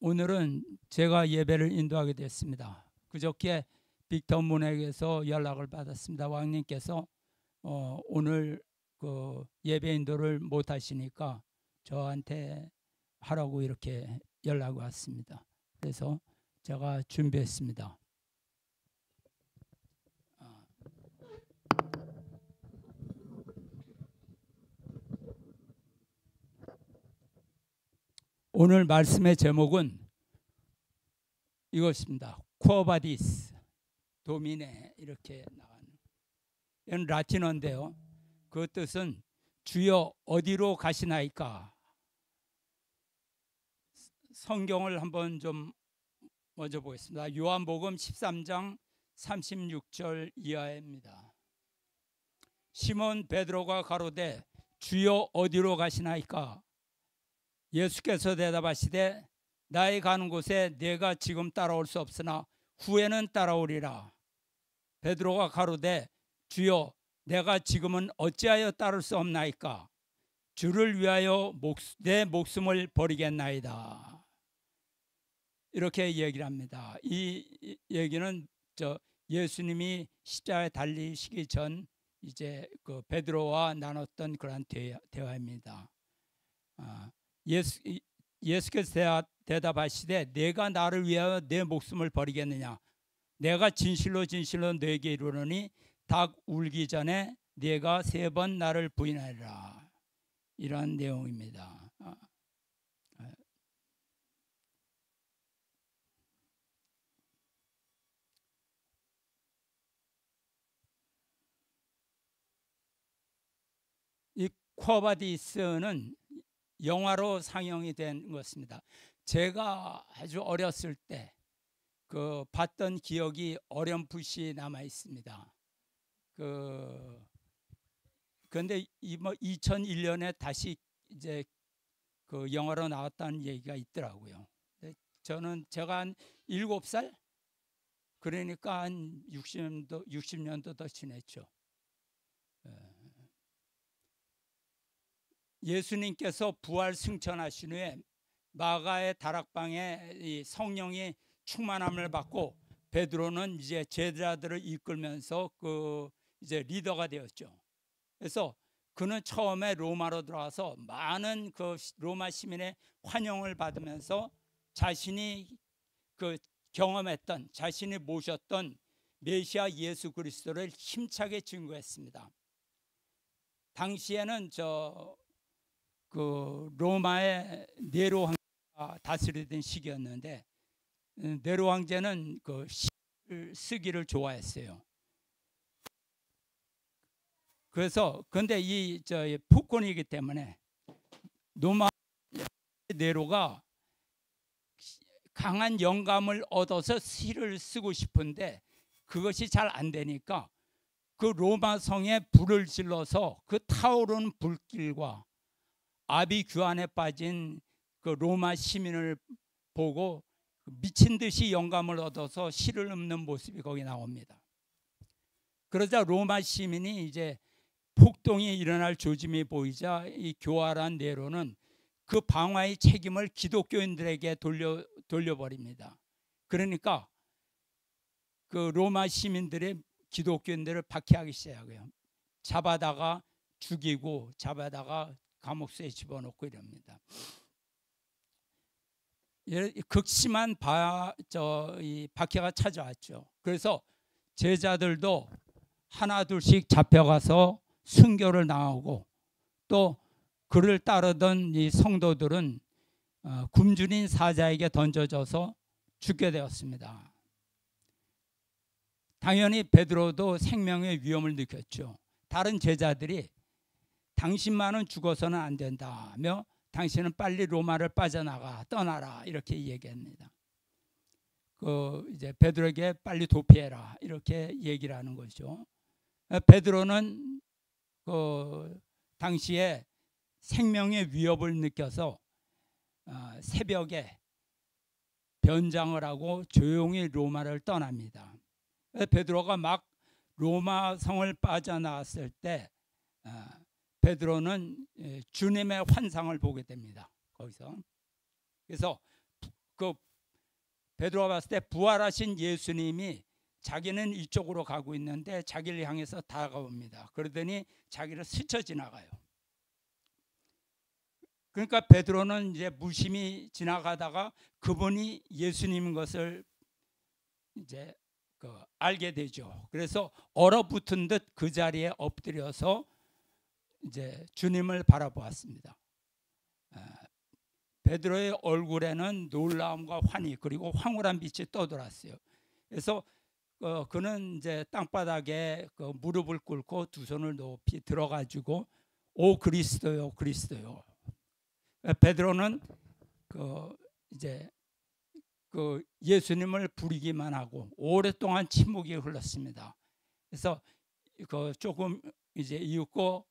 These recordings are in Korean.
오늘은 제가 예배를 인도하게 됐습니다. 그저께 빅터 문에게서 연락을 받았습니다. 왕님께서 오늘 그 예배 인도를 못 하시니까 저한테 하라고 이렇게 연락이 왔습니다. 그래서 제가 준비했습니다. 오늘 말씀의 제목은 이것입니다. 쿠어바디스 도미네 이렇게 나가는 이건 라틴어인데요. 그 뜻은 주여 어디로 가시나이까. 성경을 한번 좀 먼저 보겠습니다. 요한복음 13장 36절 이하입니다. 시몬 베드로가 가로되 주여 어디로 가시나이까. 예수께서 대답하시되 나의 가는 곳에 내가 지금 따라올 수 없으나 후에는 따라오리라. 베드로가 가로되 주여 내가 지금은 어찌하여 따를 수 없나이까. 주를 위하여 내 목숨을 버리겠나이다. 이렇게 얘기를 합니다. 이 얘기는 예수님이 십자가에 달리시기 전 이제 그 베드로와 나눴던 그런 대화입니다. 예수께서 대답하시되 내가 나를 위하여 내 목숨을 버리겠느냐. 내가 진실로 진실로 너에게 이르노니 닭 울기 전에 네가 3번 나를 부인하리라. 이러한 내용입니다. 이 쿠어바디스는 영화로 상영이 된 것입니다. 제가 아주 어렸을 때 그 봤던 기억이 어렴풋이 남아 있습니다. 그런데 2001년에 다시 이제 그 영화로 나왔다는 얘기가 있더라고요. 제가 한 7살, 그러니까 한 60년도 더 지냈죠. 예수님께서 부활 승천하신 후에 마가의 다락방에 이 성령이 충만함을 받고 베드로는 이제 제자들을 이끌면서 그 이제 리더가 되었죠. 그래서 그는 처음에 로마로 들어와서 많은 그 로마 시민의 환영을 받으면서 자신이 그 경험했던, 자신이 모셨던 메시아 예수 그리스도를 힘차게 증거했습니다. 당시에는 그 로마의 네로 황제가 다스리던 시기였는데, 네로 황제는 그 시를 쓰기를 좋아했어요. 그래서 근데 이 폭군이기 때문에 로마 네로가 강한 영감을 얻어서 시를 쓰고 싶은데 그것이 잘 안 되니까 그 로마 성에 불을 질러서 그 타오르는 불길과 아비규환에 빠진 그 로마 시민을 보고 미친 듯이 영감을 얻어서 시를 읊는 모습이 거기 나옵니다. 그러자 로마 시민이 이제 폭동이 일어날 조짐이 보이자 이 교활한 네로는 그 방화의 책임을 기독교인들에게 돌려버립니다. 그러니까 그 로마 시민들의 기독교인들을 박해하기 시작해요. 잡아다가 죽이고 잡아다가 감옥수에 집어넣고 이럽니다. 극심한 박해가 찾아왔죠. 그래서 제자들도 하나 둘씩 잡혀가서 순교를 당하고 또 그를 따르던 이 성도들은 굶주린 사자에게 던져져서 죽게 되었습니다. 당연히 베드로도 생명의 위험을 느꼈죠. 다른 제자들이 당신만은 죽어서는 안 된다며 당신은 빨리 로마를 떠나라 이렇게 얘기합니다. 이제 베드로에게 빨리 도피해라 이렇게 얘기를 하는 거죠. 베드로는 당시에 생명의 위협을 느껴서 새벽에 변장을 하고 조용히 로마를 떠납니다. 베드로가 막 로마 성을 빠져나왔을 때 베드로는 주님의 환상을 보게 됩니다. 거기서. 그래서 그 베드로가 봤을 때 부활하신 예수님이 자기는 이쪽으로 가고 있는데 자기를 향해서 다가옵니다. 그러더니 자기를 스쳐 지나가요. 그러니까 베드로는 이제 무심히 지나가다가 그분이 예수님인 것을 이제 알게 되죠. 그래서 얼어붙은 듯 그 자리에 엎드려서 이제 주님을 바라보았습니다. 베드로의 얼굴에는 놀라움과 환희 그리고 황홀한 빛이 떠돌았어요. 그래서 그는 이제 땅바닥에 무릎을 꿇고 두 손을 높이 들어가지고 오 그리스도요, 그리스도요. 베드로는 이제 예수님을 부르기만 하고 오랫동안 침묵이 흘렀습니다. 그래서 조금 이제 이윽고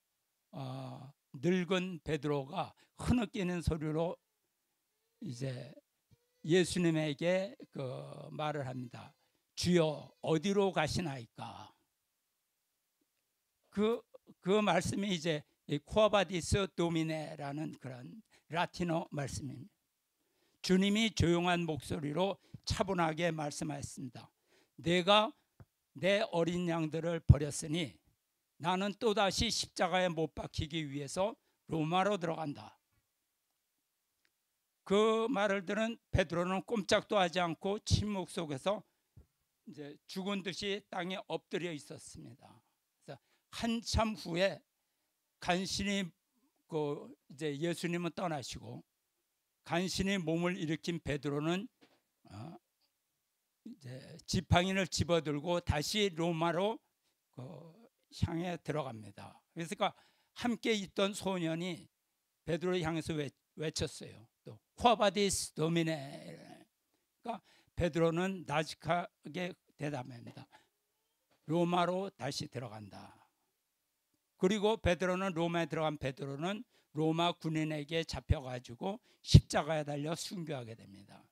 늙은 베드로가 흐느끼는 소리로 이제 예수님에게 말을 합니다. 주여 어디로 가시나이까? 그 말씀이 이제 쿠아바디스 도미네라는 그런 라틴어 말씀입니다. 주님이 조용한 목소리로 차분하게 말씀하셨습니다. 내가 내 어린 양들을 버렸으니 나는 또다시 십자가에 못 박히기 위해서 로마로 들어간다. 그 말을 들은 베드로는 꼼짝도 하지 않고 침묵 속에서 이제 죽은 듯이 땅에 엎드려 있었습니다. 그래서 한참 후에 간신히 이제 예수님은 떠나시고 간신히 몸을 일으킨 베드로는 이제 지팡이를 집어들고 다시 로마로 향해 들어갑니다. 그러니까 함께 있던 소년이 베드로를 향해서 외쳤어요. 또 쿠아바디스 도미네. 그러니까 베드로는 나직하게 대답합니다. 로마로 다시 들어간다. 그리고 로마에 들어간 베드로는 로마 군인에게 잡혀가지고 십자가에 달려 순교하게 됩니다.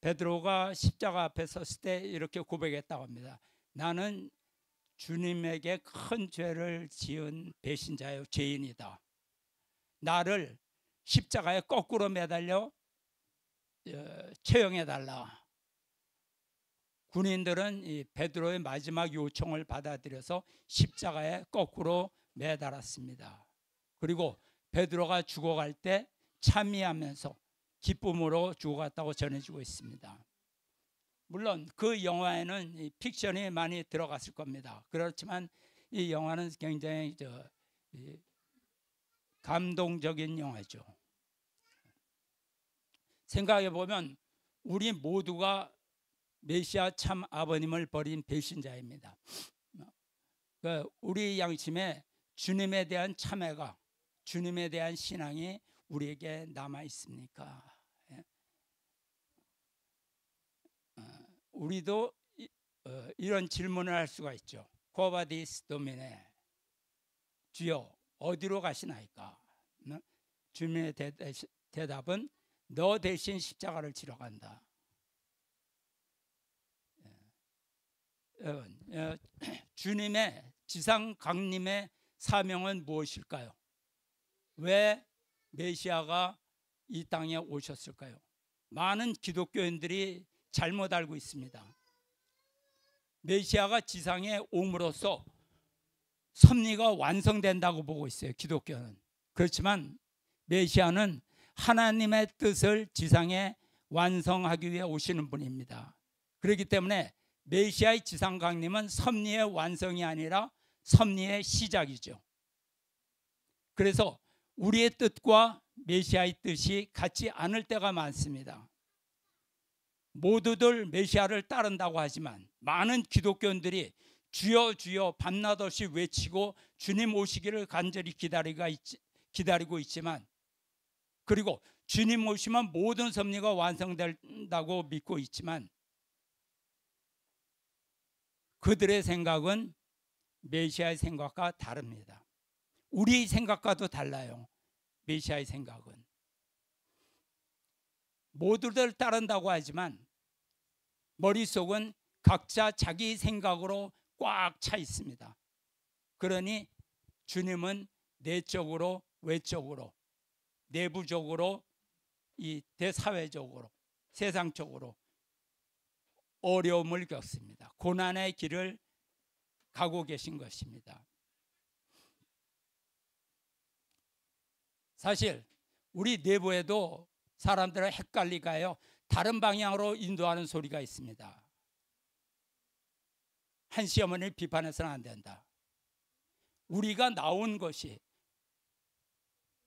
베드로가 십자가 앞에 섰을 때 이렇게 고백했다고 합니다. 나는 주님에게 큰 죄를 지은 배신자요 죄인이다. 나를 십자가에 거꾸로 매달려 처형해달라. 군인들은 이 베드로의 마지막 요청을 받아들여서 십자가에 거꾸로 매달았습니다. 그리고 베드로가 죽어갈 때 찬미하면서 기쁨으로 죽어갔다고 전해지고 있습니다. 물론 그 영화에는 이 픽션이 많이 들어갔을 겁니다. 그렇지만 이 영화는 굉장히 감동적인 영화죠. 생각해 보면 우리 모두가 메시아 참 아버님을 버린 배신자입니다. 우리 양심에 주님에 대한 참회가, 주님에 대한 신앙이 우리에게 남아 있습니까? 우리도 이런 질문을 할 수가 있죠. 쿠아바디스 도미네, 주여 어디로 가시나이까? 주님의 대답은 너 대신 십자가를 지러 간다. 주님의 지상 강림의 사명은 무엇일까요? 왜 메시아가 이 땅에 오셨을까요? 많은 기독교인들이 잘못 알고 있습니다. 메시아가 지상에 옴으로써 섭리가 완성된다고 보고 있어요. 기독교는. 그렇지만 메시아는 하나님의 뜻을 지상에 완성하기 위해 오시는 분입니다. 그렇기 때문에 메시아의 지상 강림은 섭리의 완성이 아니라 섭리의 시작이죠. 그래서 우리의 뜻과 메시아의 뜻이 같지 않을 때가 많습니다. 모두들 메시아를 따른다고 하지만 많은 기독교인들이 주여 주여 밤낮 없이 외치고 주님 오시기를 간절히 기다리고 있지만, 그리고 주님 오시면 모든 섭리가 완성된다고 믿고 있지만 그들의 생각은 메시아의 생각과 다릅니다. 우리 생각과도 달라요. 메시아의 생각은 모두들 따른다고 하지만 머릿속은 각자 자기 생각으로 꽉 차 있습니다. 그러니 주님은 내적으로 외적으로 내부적으로, 이 대사회적으로, 세상적으로 어려움을 겪습니다. 고난의 길을 가고 계신 것입니다. 사실 우리 내부에도 사람들은 헷갈리가요, 다른 방향으로 인도하는 소리가 있습니다. 한 시어머니를 비판해서는 안 된다. 우리가 나온 것이,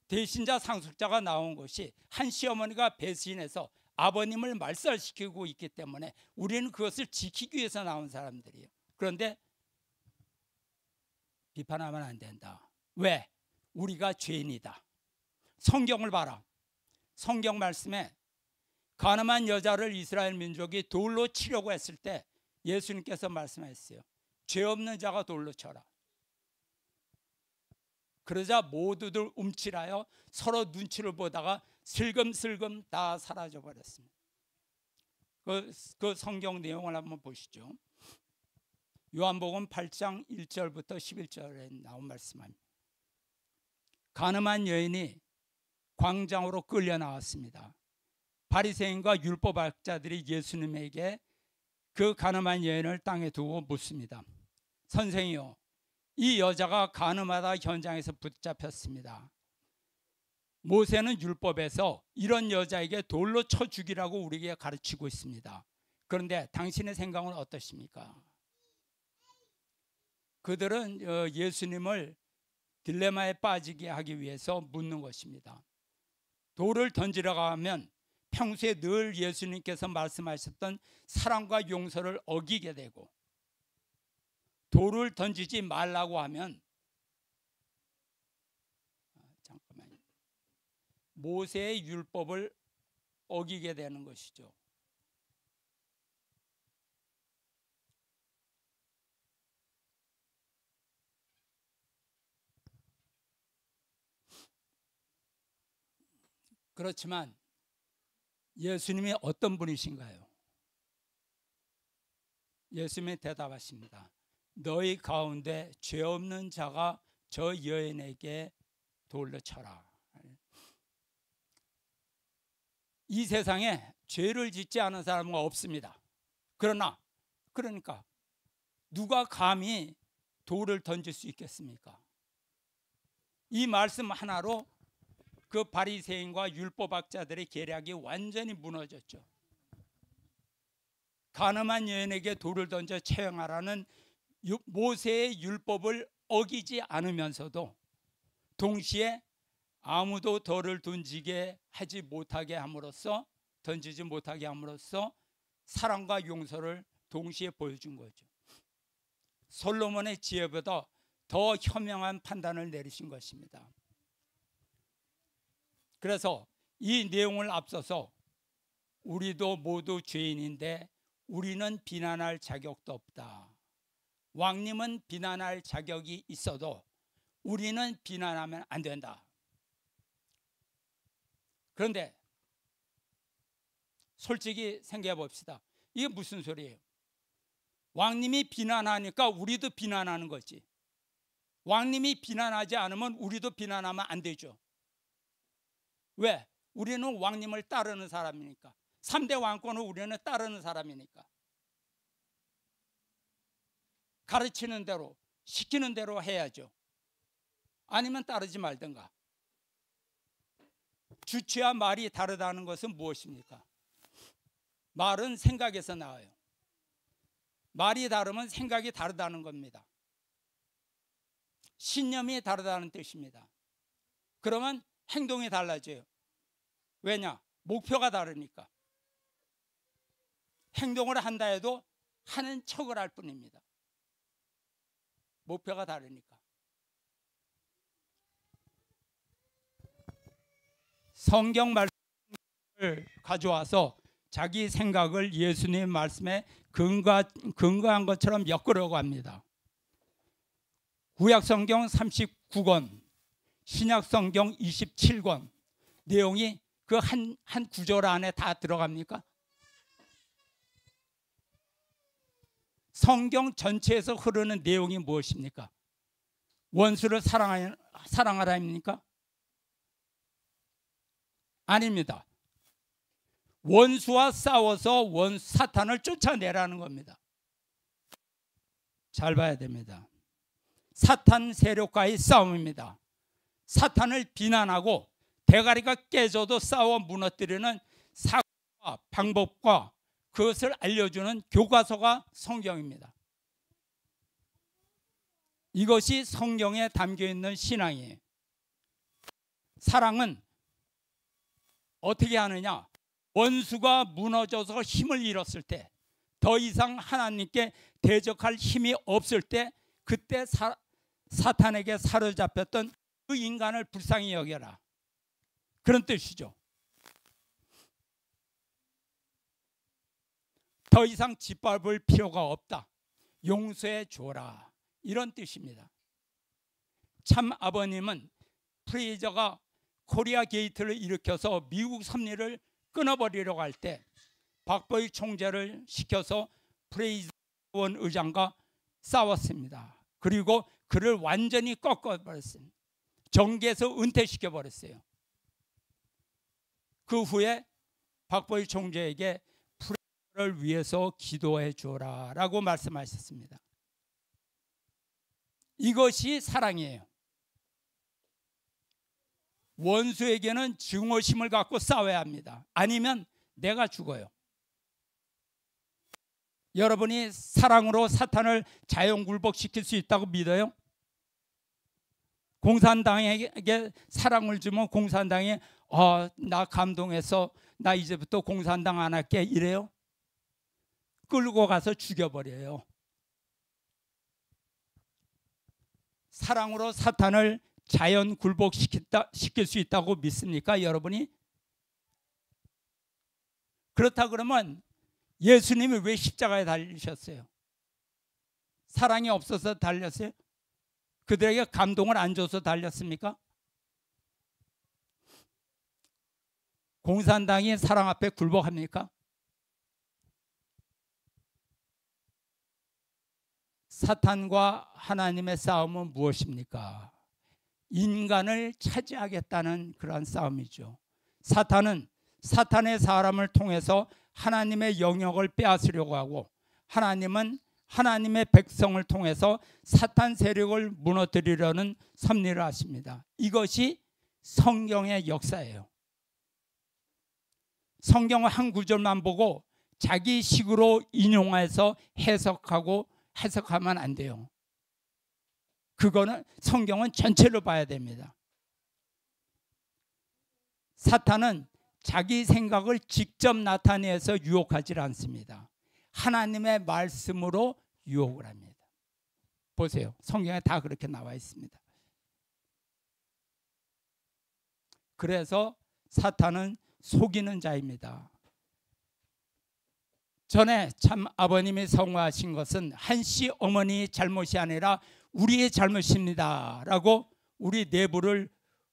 대신자 상속자가 나온 것이 한 시어머니가 배신해서 아버님을 말살시키고 있기 때문에 우리는 그것을 지키기 위해서 나온 사람들이에요. 그런데 비판하면 안 된다. 왜? 우리가 죄인이다. 성경을 봐라. 성경 말씀에 가늠한 여자를 이스라엘 민족이 돌로 치려고 했을 때 예수님께서 말씀하셨어요. 죄 없는 자가 돌로 쳐라. 그러자 모두들 움찔하여 서로 눈치를 보다가 슬금슬금 다 사라져 버렸습니다. 그 성경 내용을 한번 보시죠. 요한복음 8장 1절부터 11절에 나온 말씀입니다. 가늠한 여인이 광장으로 끌려 나왔습니다. 바리새인과 율법학자들이 예수님에게 그 가늠한 여인을 땅에 두고 묻습니다. 선생이요, 이 여자가 가늠하다 현장에서 붙잡혔습니다. 모세는 율법에서 이런 여자에게 돌로 쳐 죽이라고 우리에게 가르치고 있습니다. 그런데 당신의 생각은 어떠십니까? 그들은 예수님을 딜레마에 빠지게 하기 위해서 묻는 것입니다. 돌을 던지려고 하면 평소에 늘 예수님께서 말씀하셨던 사랑과 용서를 어기게 되고, 돌을 던지지 말라고 하면 모세의 율법을 어기게 되는 것이죠. 그렇지만 예수님이 어떤 분이신가요? 예수님이 대답하십니다. 너희 가운데 죄 없는 자가 저 여인에게 돌로 쳐라. 이 세상에 죄를 짓지 않은 사람은 없습니다. 그러니까 누가 감히 돌을 던질 수 있겠습니까? 이 말씀 하나로 그 바리새인과 율법학자들의 계략이 완전히 무너졌죠. 가늠한 여인에게 돌을 던져 처형하라는 모세의 율법을 어기지 않으면서도 동시에 아무도 돌을 던지지 못하게 함으로써 사랑과 용서를 동시에 보여준 거죠. 솔로몬의 지혜보다 더 현명한 판단을 내리신 것입니다. 그래서 이 내용을 앞서서 우리도 모두 죄인인데 우리는 비난할 자격도 없다. 왕님은 비난할 자격이 있어도 우리는 비난하면 안 된다. 그런데 솔직히 생각해 봅시다. 이게 무슨 소리예요? 왕님이 비난하니까 우리도 비난하는 거지. 왕님이 비난하지 않으면 우리도 비난하면 안 되죠. 왜? 우리는 왕님을 따르는 사람이니까. 3대 왕권을 우리는 따르는 사람이니까. 가르치는 대로, 시키는 대로 해야죠. 아니면 따르지 말든가. 주체와 말이 다르다는 것은 무엇입니까? 말은 생각에서 나와요. 말이 다르면 생각이 다르다는 겁니다. 신념이 다르다는 뜻입니다. 그러면 행동이 달라져요. 왜냐? 목표가 다르니까. 행동을 한다 해도 하는 척을 할 뿐입니다. 목표가 다르니까. 성경 말씀을 가져와서 자기 생각을 예수님 말씀에 근거한 것처럼 엮으려고 합니다. 구약 성경 39권, 신약 성경 27권 내용이 그 한 구절 안에 다 들어갑니까? 성경 전체에서 흐르는 내용이 무엇입니까? 원수를 사랑하라입니까? 아닙니다. 원수와 싸워서 사탄을 쫓아내라는 겁니다. 잘 봐야 됩니다. 사탄 세력과의 싸움입니다. 사탄을 비난하고 대가리가 깨져도 싸워 무너뜨리는 사고와 방법과 그것을 알려주는 교과서가 성경입니다. 이것이 성경에 담겨있는 신앙이에요. 사랑은 어떻게 하느냐? 원수가 무너져서 힘을 잃었을 때, 더 이상 하나님께 대적할 힘이 없을 때, 그때 사탄에게 사로잡혔던 그 인간을 불쌍히 여겨라, 그런 뜻이죠. 더 이상 짓밟을 필요가 없다, 용서해 줘라, 이런 뜻입니다. 참 아버님은 프레이저가 코리아 게이트를 일으켜서 미국 섭리를 끊어버리려고 할 때 박보익 총재를 시켜서 프레이저 원 의장과 싸웠습니다. 그리고 그를 완전히 꺾어버렸습니다. 정계에서 은퇴시켜버렸어요. 그 후에 박보익 총재에게 프레이저를 위해서 기도해 주라 라고 말씀하셨습니다. 이것이 사랑이에요. 원수에게는 증오심을 갖고 싸워야 합니다. 아니면 내가 죽어요. 여러분이 사랑으로 사탄을 자연굴복시킬 수 있다고 믿어요? 공산당에게 사랑을 주면 공산당이 나 감동해서 나 이제부터 공산당 안 할게 이래요? 끌고 가서 죽여버려요. 사랑으로 사탄을 자연 굴복시킬 수 있다고 믿습니까, 여러분이? 그렇다 그러면 예수님이 왜 십자가에 달리셨어요? 사랑이 없어서 달렸어요? 그들에게 감동을 안 줘서 달렸습니까? 공산당이 사랑 앞에 굴복합니까? 사탄과 하나님의 싸움은 무엇입니까? 인간을 차지하겠다는 그런 싸움이죠. 사탄은 사탄의 사람을 통해서 하나님의 영역을 빼앗으려고 하고, 하나님은 하나님의 백성을 통해서 사탄 세력을 무너뜨리려는 섭리를 하십니다. 이것이 성경의 역사예요. 성경 한 구절만 보고 자기 식으로 인용해서 해석하면 안 돼요. 그거는 성경은 전체로 봐야 됩니다. 사탄은 자기 생각을 직접 나타내서 유혹하지 않습니다. 하나님의 말씀으로 유혹을 합니다. 보세요. 성경에 다 그렇게 나와 있습니다. 그래서 사탄은 속이는 자입니다. 전에 참 아버님이 성화하신 것은 한씨 어머니의 잘못이 아니라 우리의 잘못입니다 라고 우리 내부를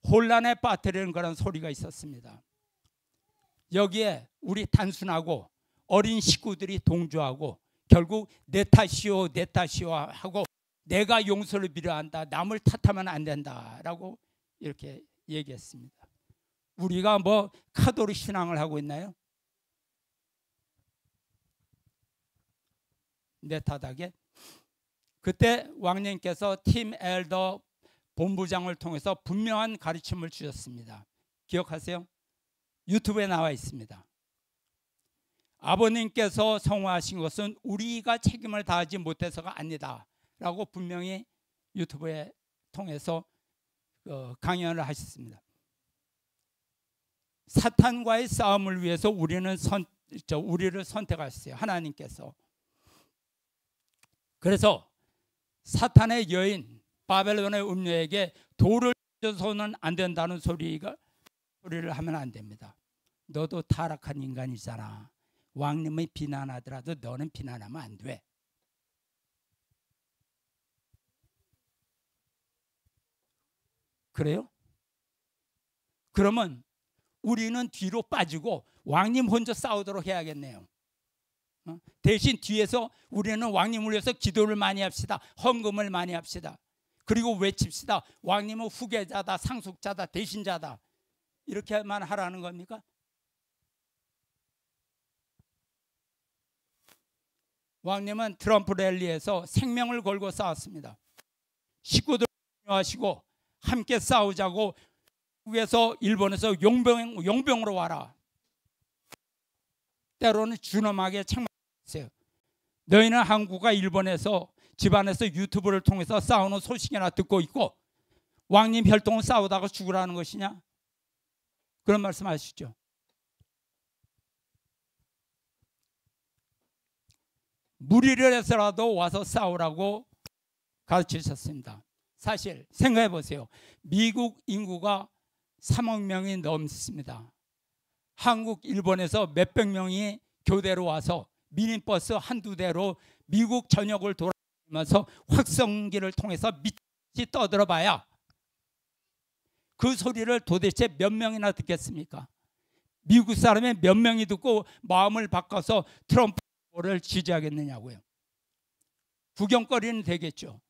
혼란에 빠뜨리는 그런 소리가 있었습니다. 여기에 우리 단순하고 어린 식구들이 동조하고 결국 내 탓이요 내 탓이요 하고 내가 용서를 빌어한다, 남을 탓하면 안 된다 라고 이렇게 얘기했습니다. 우리가 뭐 카톨릭 신앙을 하고 있나요? 내 탓하게? 그때 왕님께서 팀 엘더 본부장을 통해서 분명한 가르침을 주셨습니다. 기억하세요? 유튜브에 나와 있습니다. 아버님께서 성화하신 것은 우리가 책임을 다하지 못해서가 아니다 라고 분명히 유튜브에 통해서 강연을 하셨습니다. 사탄과의 싸움을 위해서 우리를 선택하셨어요. 하나님께서. 그래서 사탄의 여인 바벨론의 음녀에게 돌을 줘서는 안 된다는 소리를 하면 안 됩니다. 너도 타락한 인간이잖아. 왕님이 비난하더라도 너는 비난하면 안 돼. 그래요? 그러면 우리는 뒤로 빠지고 왕님 혼자 싸우도록 해야겠네요. 대신 뒤에서 우리는 왕님을 위해서 기도를 많이 합시다. 헌금을 많이 합시다. 그리고 외칩시다. 왕님은 후계자다, 상속자다, 대신자다. 이렇게만 하라는 겁니까? 왕님은 트럼프 랠리에서 생명을 걸고 싸웠습니다. 식구들 하시고 함께 싸우자고 미국에서 일본에서 용병으로 와라. 때로는 준엄하게 책망했어요. 너희는 한국과 일본에서 집안에서 유튜브를 통해서 싸우는 소식이나 듣고 있고 왕님 혈통은 싸우다가 죽으라는 것이냐? 그런 말씀 하시죠. 무리를 해서라도 와서 싸우라고 가르치셨습니다. 사실 생각해 보세요. 미국 인구가 3억 명이 넘습니다. 한국, 일본에서 몇백 명이 교대로 와서 미니버스 한두 대로 미국 전역을 돌아다니면서 확성기를 통해서 미치 떠들어봐야 그 소리를 도대체 몇 명이나 듣겠습니까? 미국 사람의 몇 명이 듣고 마음을 바꿔서 트럼프를 지지하겠느냐고요. 구경거리는 되겠죠.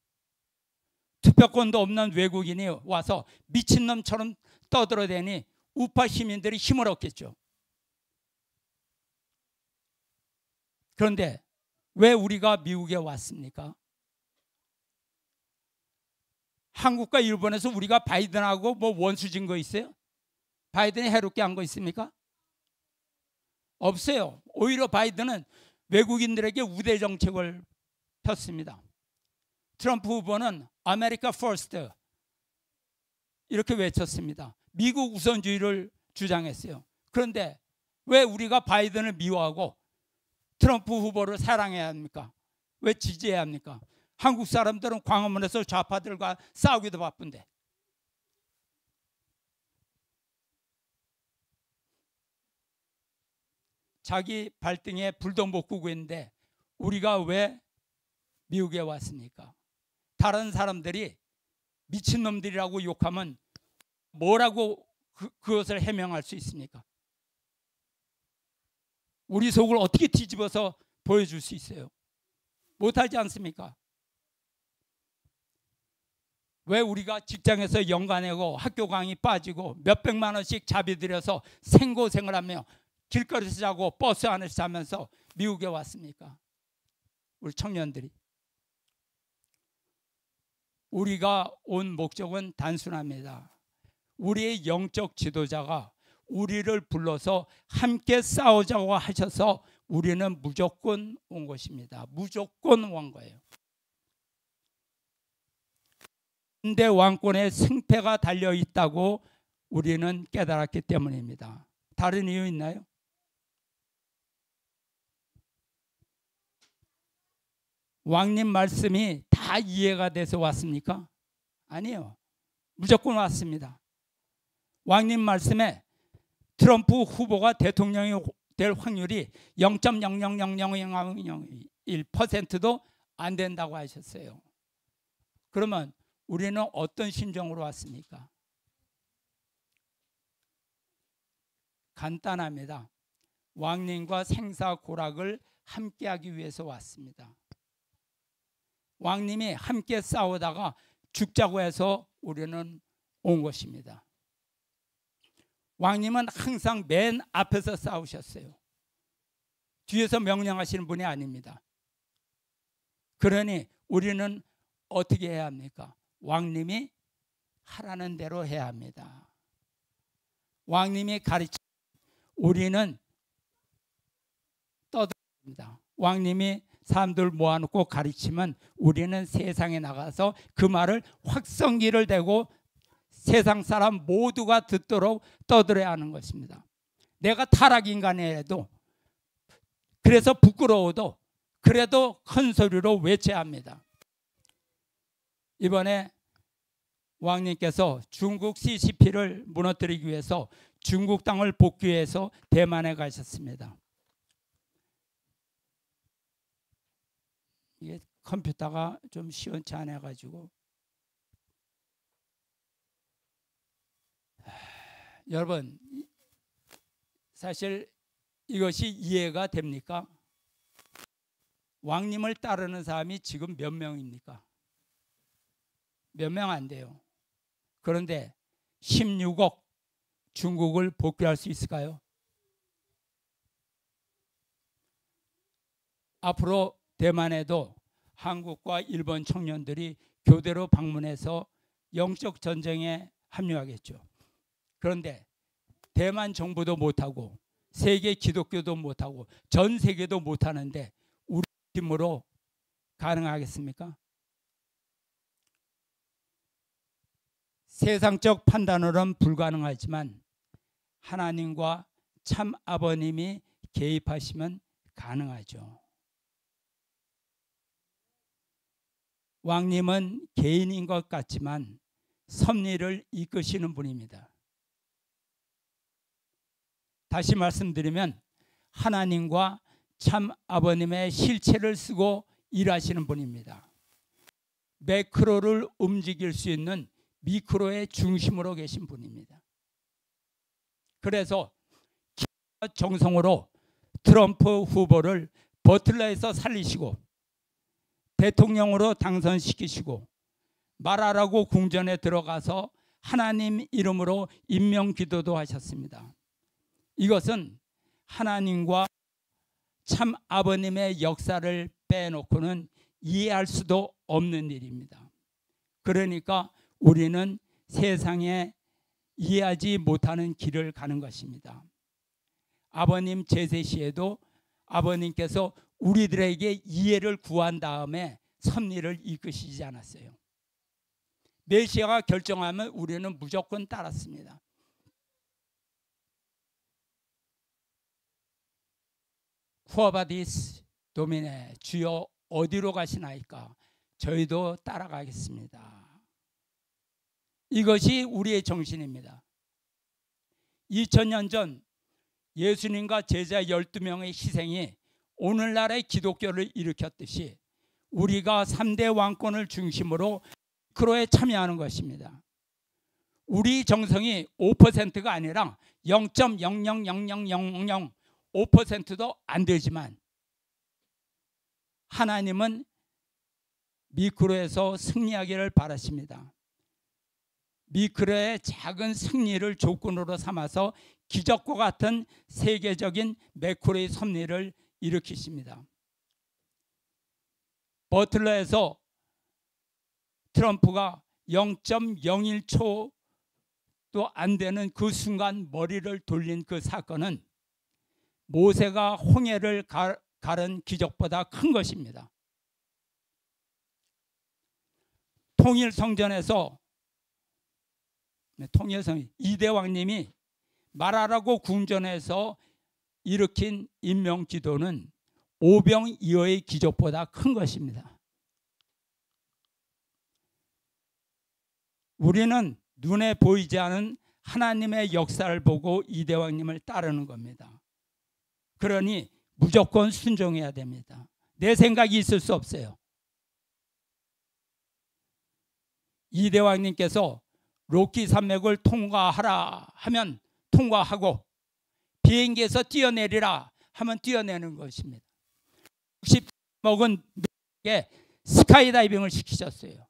투표권도 없는 외국인이 와서 미친놈처럼 떠들어대니 우파 시민들이 힘을 얻겠죠. 그런데 왜 우리가 미국에 왔습니까? 한국과 일본에서 우리가 바이든하고 뭐 원수진 거 있어요? 바이든이 해롭게 한 거 있습니까? 없어요. 오히려 바이든은 외국인들에게 우대 정책을 폈습니다. 트럼프 후보는 아메리카 퍼스트 이렇게 외쳤습니다. 미국 우선주의를 주장했어요. 그런데 왜 우리가 바이든을 미워하고 트럼프 후보를 사랑해야 합니까? 왜 지지해야 합니까? 한국 사람들은 광화문에서 좌파들과 싸우기도 바쁜데. 자기 발등에 불도 못 끄고 있는데 우리가 왜 미국에 왔습니까? 다른 사람들이 미친놈들이라고 욕하면 뭐라고 그것을 해명할 수 있습니까? 우리 속을 어떻게 뒤집어서 보여줄 수 있어요? 못하지 않습니까? 왜 우리가 직장에서 연간내고 학교 강의 빠지고 몇백만 원씩 자비 들여서 생고생을 하며 길거리에서 자고 버스 안에서 자면서 미국에 왔습니까? 우리 청년들이. 우리가 온 목적은 단순합니다. 우리의 영적 지도자가 우리를 불러서 함께 싸우자고 하셔서 우리는 무조건 온 것입니다. 무조건 온 거예요. 현대 왕권의 승패가 달려 있다고 우리는 깨달았기 때문입니다. 다른 이유 있나요? 왕님 말씀이 다 이해가 돼서 왔습니까? 아니요. 무조건 왔습니다. 왕님 말씀에 트럼프 후보가 대통령이 될 확률이 0.0000001%도 안 된다고 하셨어요. 그러면 우리는 어떤 심정으로 왔습니까? 간단합니다. 왕님과 생사고락을 함께하기 위해서 왔습니다. 왕님이 함께 싸우다가 죽자고 해서 우리는 온 것입니다. 왕님은 항상 맨 앞에서 싸우셨어요. 뒤에서 명령하시는 분이 아닙니다. 그러니 우리는 어떻게 해야 합니까? 왕님이 하라는 대로 해야 합니다. 왕님이 가르치 우리는 떠듭니다. 왕님이 사람들 모아놓고 가르치면 우리는 세상에 나가서 그 말을 확성기를 대고 세상 사람 모두가 듣도록 떠들어야 하는 것입니다. 내가 타락인간이라도 그래서 부끄러워도 그래도 큰 소리로 외쳐야 합니다. 이번에 왕님께서 중국 CCP를 무너뜨리기 위해서 중국 땅을 복귀해서 대만에 가셨습니다. 이게 컴퓨터가 좀 시원치 않아 가지고 여러분 사실 이것이 이해가 됩니까? 왕님을 따르는 사람이 지금 몇 명입니까? 몇 명 안 돼요. 그런데 16억 중국을 복귀할 수 있을까요? 앞으로 대만에도 한국과 일본 청년들이 교대로 방문해서 영적 전쟁에 합류하겠죠. 그런데 대만 정부도 못하고 세계 기독교도 못하고 전 세계도 못하는데 우리 힘으로 가능하겠습니까? 세상적 판단으로는 불가능하지만 하나님과 참 아버님이 개입하시면 가능하죠. 왕님은 개인인 것 같지만 섭리를 이끄시는 분입니다. 다시 말씀드리면 하나님과 참 아버님의 실체를 쓰고 일하시는 분입니다. 매크로를 움직일 수 있는 미크로의 중심으로 계신 분입니다. 그래서 정성으로 트럼프 후보를 버틀러에서 살리시고 대통령으로 당선시키시고 말하라고 궁전에 들어가서 하나님 이름으로 임명기도도 하셨습니다. 이것은 하나님과 참 아버님의 역사를 빼놓고는 이해할 수도 없는 일입니다. 그러니까 우리는 세상에 이해하지 못하는 길을 가는 것입니다. 아버님 제세 시에도 아버님께서 우리들에게 이해를 구한 다음에 섭리를 이끄시지 않았어요. 메시아가 결정하면 우리는 무조건 따랐습니다. 쿠아바디스 도미네, 주여 어디로 가시나이까? 저희도 따라가겠습니다. 이것이 우리의 정신입니다. 2000년 전 예수님과 제자 12명의 희생이 오늘날의 기독교를 일으켰듯이 우리가 3대 왕권을 중심으로 크로에 참여하는 것입니다. 우리 정성이 5%가 아니라 0.0000005%도 안 되지만 하나님은 미크로에서 승리하기를 바라십니다. 미크로의 작은 승리를 조건으로 삼아서 기적과 같은 세계적인 매크로의 섭리를 일으키십니다. 버틀러에서 트럼프가 0.01초도 안 되는 그 순간 머리를 돌린 그 사건은 모세가 홍해를 가른 기적보다 큰 것입니다. 통일성전에서 이대왕님이 말하라고 궁전에서 일으킨 임명기도는 오병이어의 기적보다 큰 것입니다. 우리는 눈에 보이지 않은 하나님의 역사를 보고 이대왕님을 따르는 겁니다. 그러니 무조건 순종해야 됩니다. 내 생각이 있을 수 없어요. 이대왕님께서 로키 산맥을 통과하라 하면 통과하고 비행기에서 뛰어내리라 하면 뛰어내는 것입니다. 60 먹은 게 스카이다이빙을 시키셨어요.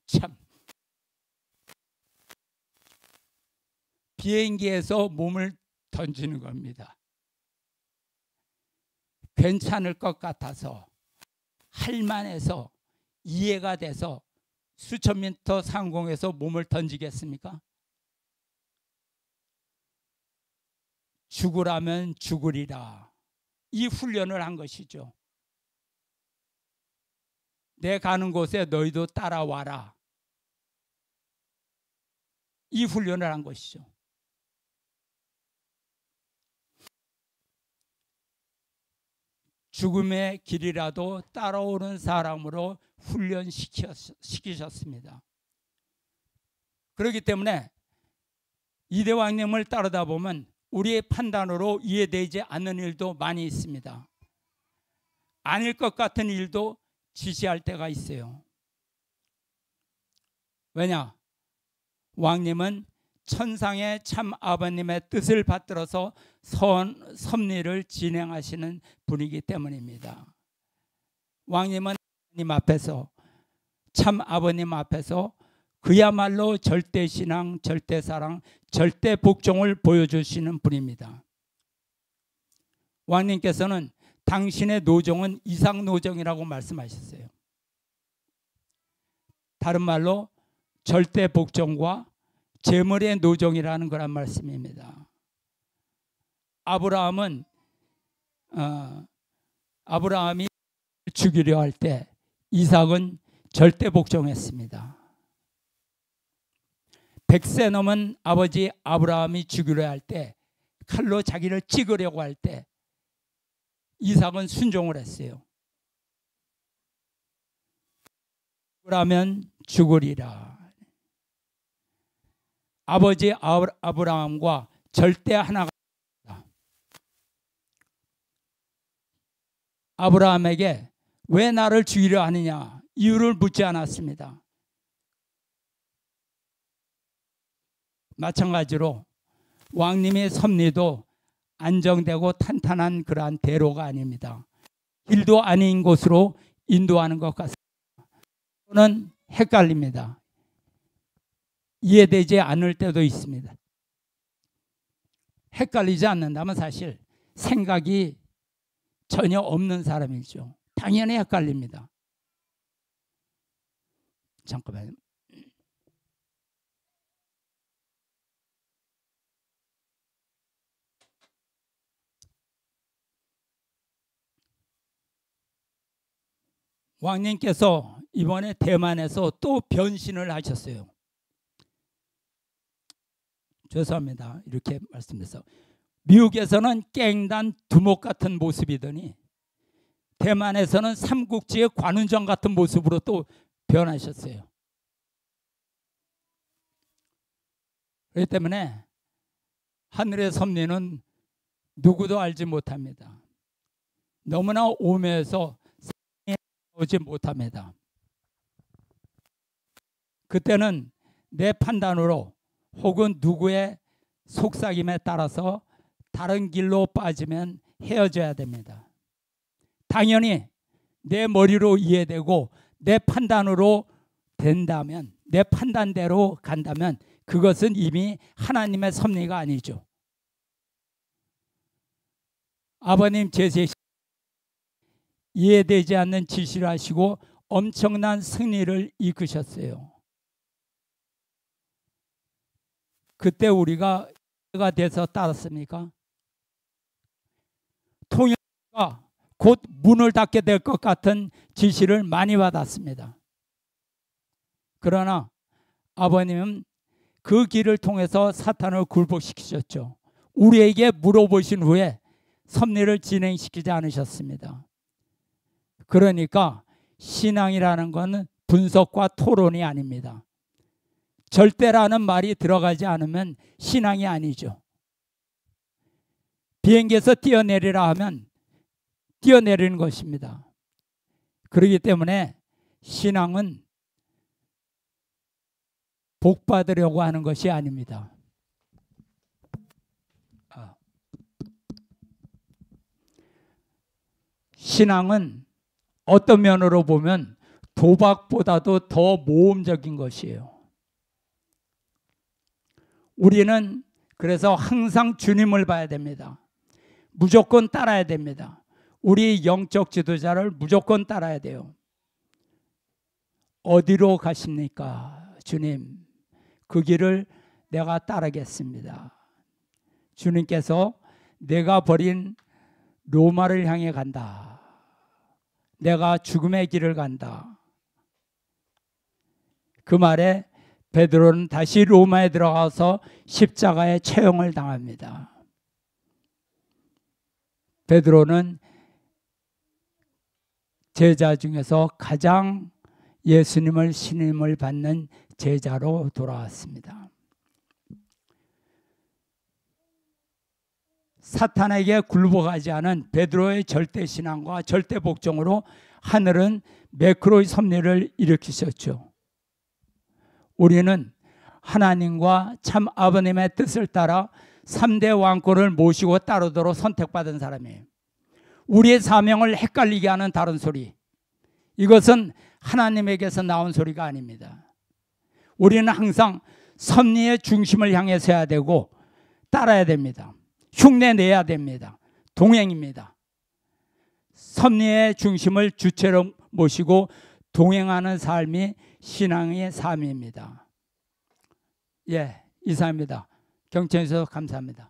참 비행기에서 몸을 던지는 겁니다. 괜찮을 것 같아서 할만해서 이해가 돼서 수천 미터 상공에서 몸을 던지겠습니까? 죽으라면 죽으리라. 이 훈련을 한 것이죠. 내 가는 곳에 너희도 따라와라. 이 훈련을 한 것이죠. 죽음의 길이라도 따라오는 사람으로 훈련시키셨습니다. 그렇기 때문에 이대왕님을 따르다 보면 우리의 판단으로 이해되지 않는 일도 많이 있습니다. 아닐 것 같은 일도 지시할 때가 있어요. 왜냐? 왕님은 천상의 참 아버님의 뜻을 받들어서 섭리를 진행하시는 분이기 때문입니다. 왕님은 하나님 앞에서 참 아버님 앞에서 그야말로 절대신앙, 절대사랑, 절대 복종을 보여주시는 분입니다. 왕님께서는 당신의 노종은 이상 노종이라고 말씀하셨어요. 다른 말로 절대 복종과 재물의 노종이라는 거란 말씀입니다. 아브라함이 죽이려 할 때 이삭은 절대 복종했습니다. 100세 넘은 아버지 아브라함이 죽이려 할 때, 칼로 자기를 찍으려고 할 때 이삭은 순종을 했어요. 그러면 죽으리라. 아버지 아브라함과 절대 하나가 됩니다. 아브라함에게 왜 나를 죽이려 하느냐 이유를 묻지 않았습니다. 마찬가지로 왕님의 섭리도 안정되고 탄탄한 그러한 대로가 아닙니다. 길도 아닌 곳으로 인도하는 것 같습니다. 또는 헷갈립니다. 이해되지 않을 때도 있습니다. 헷갈리지 않는다면 사실 생각이 전혀 없는 사람이죠. 당연히 헷갈립니다. 잠깐만요. 왕님께서 이번에 대만에서 또 변신을 하셨어요. 죄송합니다. 이렇게 말씀드려서 미국에서는 깽단 두목 같은 모습이더니 대만에서는 삼국지의 관운정 같은 모습으로 또 변하셨어요. 그렇기 때문에 하늘의 섭리는 누구도 알지 못합니다. 너무나 오묘해서 오지 못합니다. 그때는 내 판단으로 혹은 누구의 속삭임에 따라서 다른 길로 빠지면 헤어져야 됩니다. 당연히 내 머리로 이해되고 내 판단으로 된다면, 내 판단대로 간다면 그것은 이미 하나님의 섭리가 아니죠. 아버님 제시 이해되지 않는 지시를 하시고 엄청난 승리를 이끄셨어요. 그때 우리가 돼서 따랐습니까? 통일가 곧 문을 닫게 될 것 같은 지시를 많이 받았습니다. 그러나 아버님은 그 길을 통해서 사탄을 굴복시키셨죠. 우리에게 물어보신 후에 섭리를 진행시키지 않으셨습니다. 그러니까 신앙이라는 것은 분석과 토론이 아닙니다. 절대라는 말이 들어가지 않으면 신앙이 아니죠. 비행기에서 뛰어내리라 하면 뛰어내리는 것입니다. 그렇기 때문에 신앙은 복 받으려고 하는 것이 아닙니다. 신앙은 어떤 면으로 보면 도박보다도 더 모험적인 것이에요. 우리는 그래서 항상 주님을 봐야 됩니다. 무조건 따라야 됩니다. 우리 영적 지도자를 무조건 따라야 돼요. 어디로 가십니까? 주님, 그 길을 내가 따르겠습니다. 주님께서 내가 버린 로마를 향해 간다. 내가 죽음의 길을 간다. 그 말에 베드로는 다시 로마에 들어가서 십자가에 처형을 당합니다. 베드로는 제자 중에서 가장 예수님을 신임을 받는 제자로 돌아왔습니다. 사탄에게 굴복하지 않은 베드로의 절대신앙과 절대복종으로 하늘은 매크로의 섭리를 일으키셨죠. 우리는 하나님과 참 아버님의 뜻을 따라 3대 왕권을 모시고 따르도록 선택받은 사람이에요. 우리의 사명을 헷갈리게 하는 다른 소리, 이것은 하나님에게서 나온 소리가 아닙니다. 우리는 항상 섭리의 중심을 향해서 해야 되고 따라야 됩니다. 흉내 내야 됩니다. 동행입니다. 섭리의 중심을 주체로 모시고 동행하는 삶이 신앙의 삶입니다. 예, 이상입니다. 경청해 주셔서 감사합니다.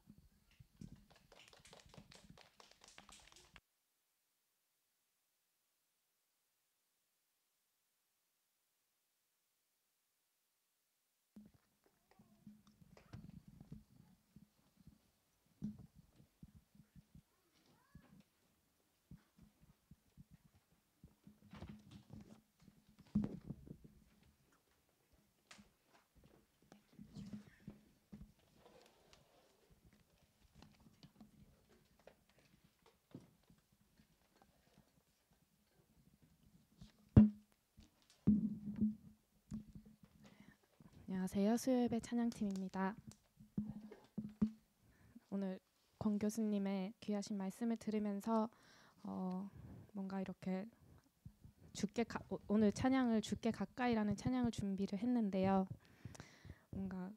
안녕하세요. 수요예배 찬양팀입니다. 오늘 권 교수님의 귀하신 말씀을 들으면서 뭔가 이렇게 오늘 찬양을 주께 가까이라는 찬양을 준비를 했는데요. 뭔가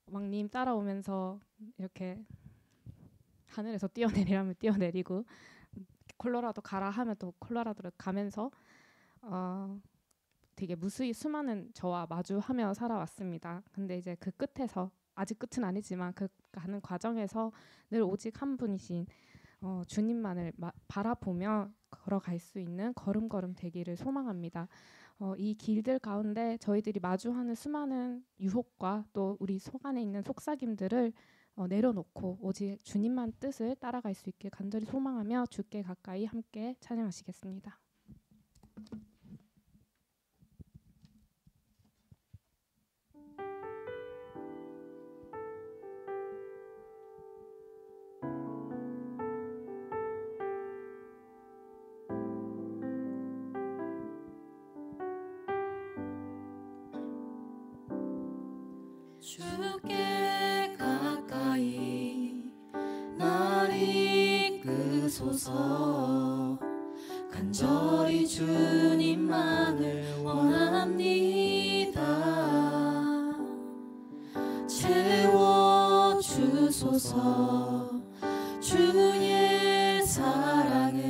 왕님 따라오면서 이렇게 하늘에서 뛰어내리라면 뛰어내리고 콜로라도 가라 하면 또 콜로라도를 가면서 되게 무수히 수많은 저와 마주하며 살아왔습니다. 근데 이제 그 끝에서 아직 끝은 아니지만 그 가는 과정에서 늘 오직 한 분이신 주님만을 바라보며 걸어갈 수 있는 걸음걸음 되기를 소망합니다. 이 길들 가운데 저희들이 마주하는 수많은 유혹과 또 우리 속 안에 있는 속삭임들을 내려놓고 오직 주님만 뜻을 따라갈 수 있길 간절히 소망하며 주께 가까이 함께 찬양하시겠습니다. 주께 가까이 날 이끄소서. 간절히 주님만을 원합니다. 채워주소서. 주의 사랑을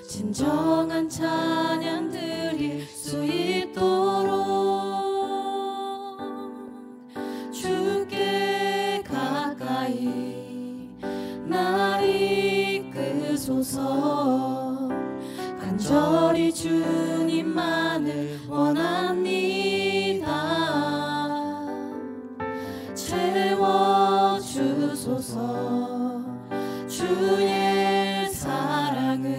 진정한 찬양 드릴 수 있도록 주께 가까이 날 이끄소서. 간절히 주님만을 원합니다. 채워주소서. 주의 사랑을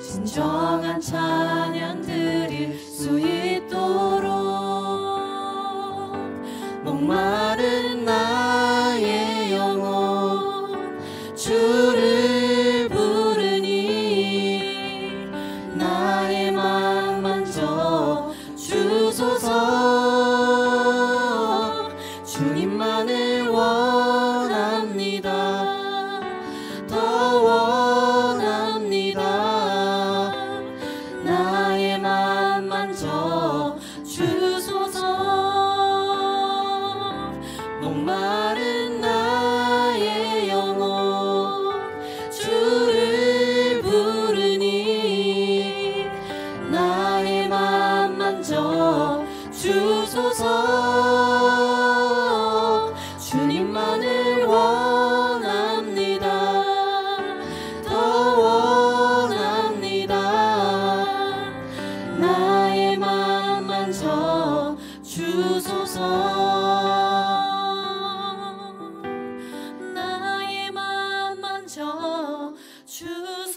진정한 찬양 드릴 수 있도록 목마른 나의 영혼 주를 부르니 나의 맘 만져 주소서. 주님만을 원합니다. 더 원합니다. 나의 맘 만져 주소서. 목마른 나의 영혼 주를 부르니 나의 맘 만져 주소서. 주님만을 원합니다. 더 원합니다. 나의 맘 만져 주소서. 나의 맘 만져 주소서.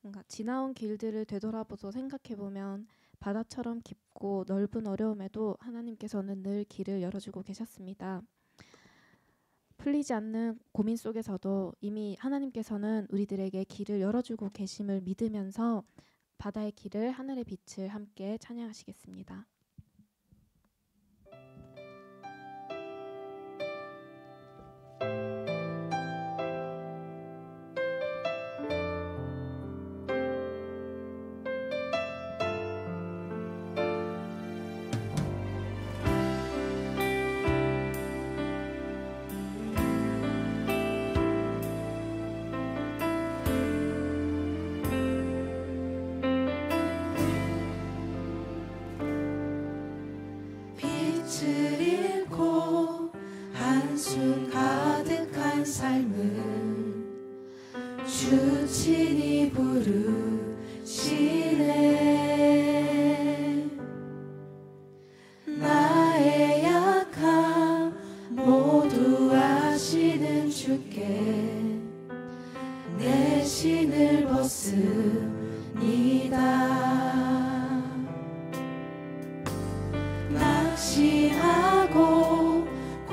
뭔가 지나온 길들을 되돌아보고 생각해보면 바다처럼 깊고 넓은 어려움에도 하나님께서는 늘 길을 열어주고 계셨습니다. 풀리지 않는 고민 속에서도 이미 하나님께서는 우리들에게 길을 열어주고 계심을 믿으면서 바다의 길을 하늘의 빛을 함께 찬양하시겠습니다.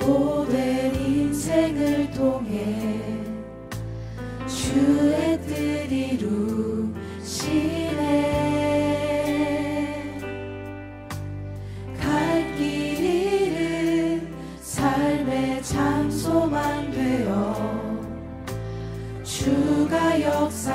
고된 인생을 통해 주의 뜻 이루시네. 갈 길 잃은 삶의 장소만 되어 주가 역사하시네.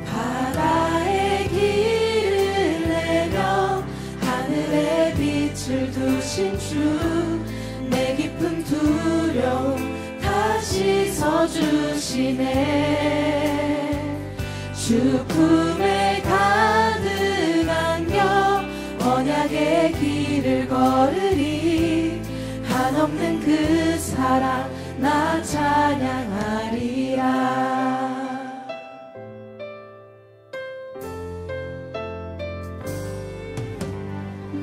바다의 길을 내며 하늘에 빛을 두신 주, 내 깊은 두려움 다시 서주시네. 주 품에 가득 안겨 언약의 길을 걸으리. 한없는 그 사랑 나 찬양하리라.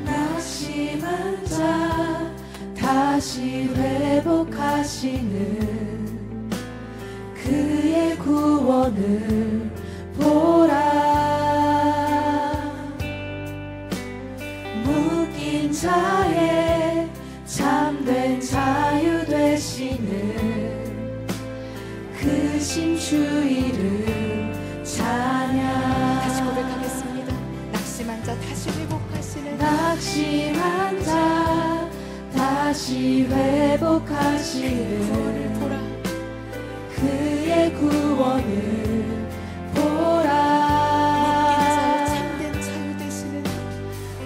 낙심한 자 다시 회복하시는 그의 구원을 보라. 묶인 자의 참된 자유 되시는 그 신주 이름 찬양. 다시 고백하겠습니다. 낙심한 자 다시 회복하시는 낙심한 자 다시 회복하시는 구원을 보라. 그의 구원을 보라. 참된 자유 되시는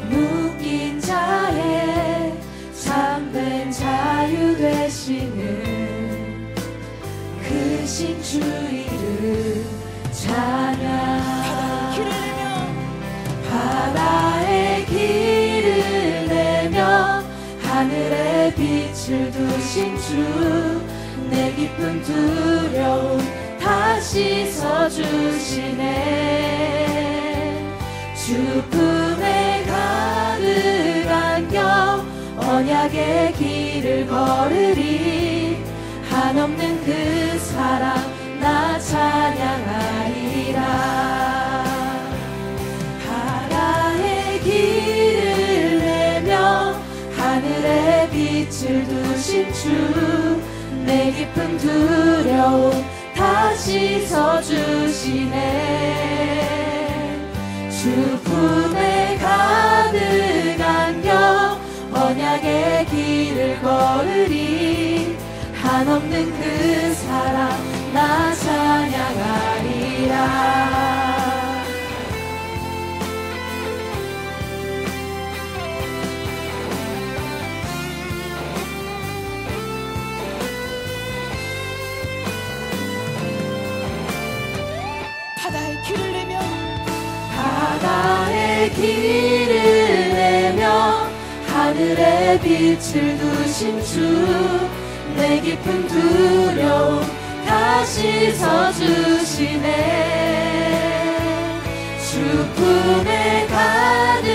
묶인 자의 참된 자유 되시는 그 신주 이름 찬양. 바다의 길을 내며 하늘에 빛을 두신 주, 내 깊은 두려움 다시 서주시네. 주 품에 가득 안겨 언약의 길을 걸으리. 한없는 그 사랑 나 찬양하리라. 바다의 길을 내며 하늘에 빛을 두신 주, 내 깊은 두려움 다시 서주시네. 주 품에 가득 안겨 언약의 길을 걸으리. 한없는 그 사랑 나 찬양하리라. 바다의 길을 내며 바다의 길을 내며 하늘에 빛을 두신 주, 내 깊은 두려움 다시 서주시네. 주 품에 가득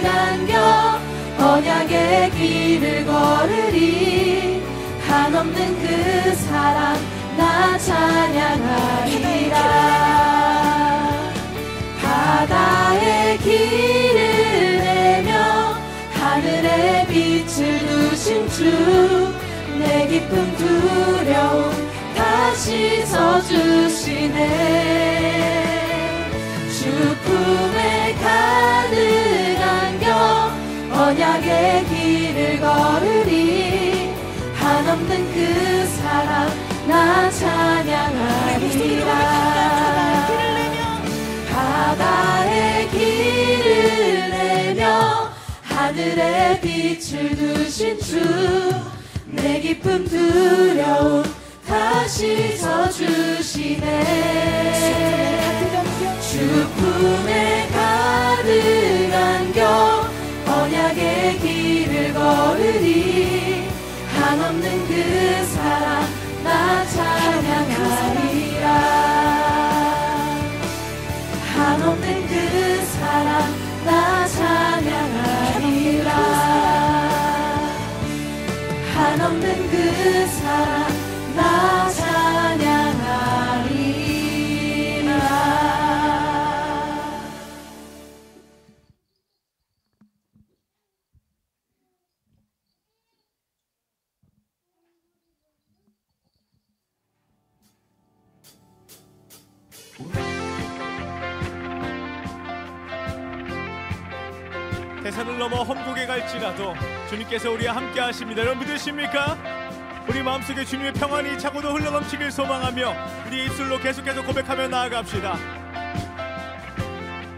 안겨 언약의 길을 걸으리. 한없는 그 사랑 나 찬양하리라. 바다의 길을 내며 하늘에 빛을 두신 주, 내 깊은 두려움 다시 서주시네. 주 품에 가득 안겨 언약의 길을 걸으리. 한없는 그 사랑 나 찬양하리라. 바다의 길을 내며 하늘에 빛을 두신 주, 내 깊은 두려움 다시 서주시네. 주 품에 가득 안겨 언약의 길을 걸으리. 한없는 그 사랑 나 찬양하리라. 한없는 그 사랑 나 찬양하리라. 한없는 그 사랑 나 찬양하리라. 대산을 넘어 험곡에 갈지라도 주님께서 우리와 함께 하십니다. 여러분 믿으십니까? 우리 마음속에 주님의 평안이 차고도 흘러넘치길 소망하며 우리 입술로 계속해서 고백하며 나아갑시다.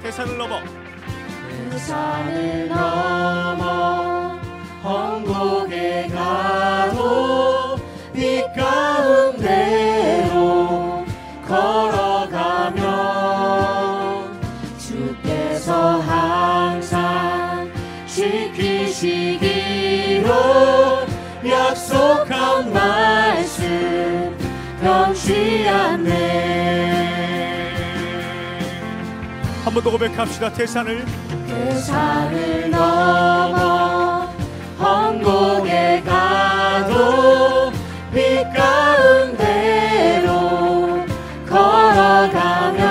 대산을 넘어 그 산을 넘어 험곡에 가도 빛 가운데로 걸어가면 주께서 항상 지키시기로 약속한 말씀 변치 않네. 한 번 더 고백합시다. 대산을 그 산을 넘어 험곡에 가도 빛 가운데로 걸어가면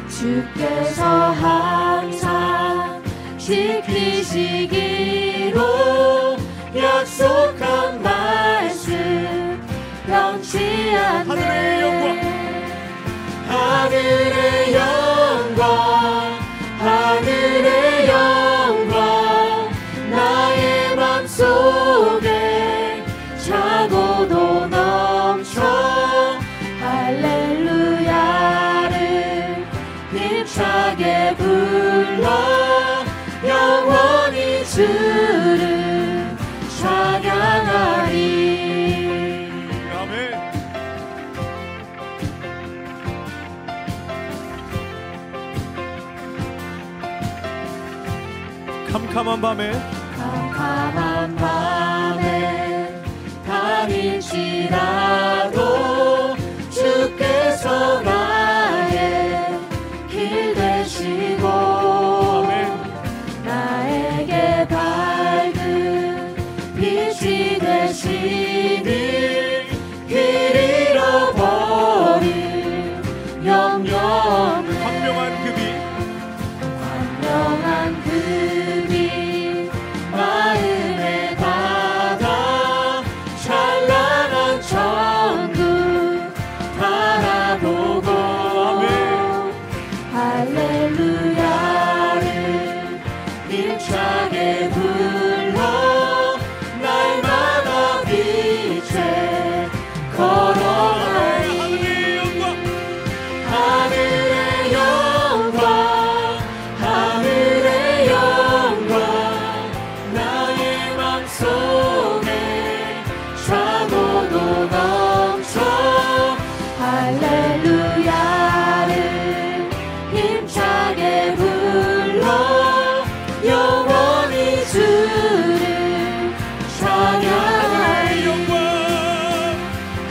주께서 항상 지키시기로 약속한 말씀 변치 않네. 하늘의 영광 하늘의 영광 하늘의 영광 나의 맘속에 차고도 넘쳐 할렐루야를 힘차게 불러 영원히 주를 찬양하리. 아멘. 캄캄한 밤에 캄캄한 밤에 다닐지라도 주께서 나의 길 되시고 나에게 밝은 빛이 되시니 길 잃어버린 영영의 광명한 그 빛 광명한 그 빛 마음에 닿아 찬란한 천국 바라보고 할렐루야를 힘차게 불러 날마다 빛에 걸어가리. 하늘의 영광 하늘의 영광 나의 맘속에 차고도 넘쳐 할렐루야를 힘차게 불러 영원히 주를 찬양하리.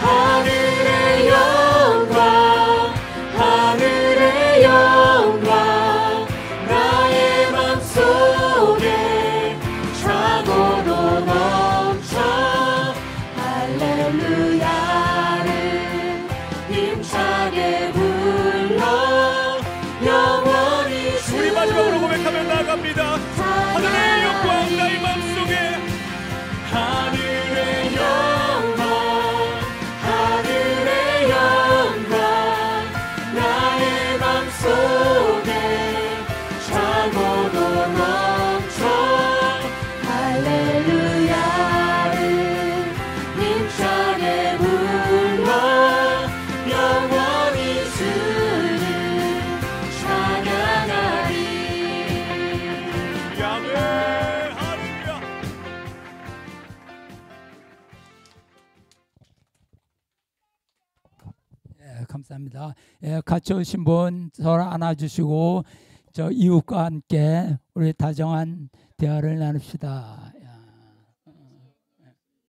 하늘의 영광 하늘의 영광 나의 맘속에 차고도 넘쳐 할렐루야를 힘차게 불러 영원히 우리 마지막으로 주를 고백하며 나갑니다. 하늘의 영광 나의 맘속에 하늘의 영광 하늘의 영광 나의 맘속에 차고도 넘쳐 할렐루야를 힘차게 불러 영원히 주를 찬양하리. 아멘. 할렐루야. 감사합니다. 같이 오신 분 서로 안아주시고 저 이웃과 함께 우리 다정한 대화를 나눕시다.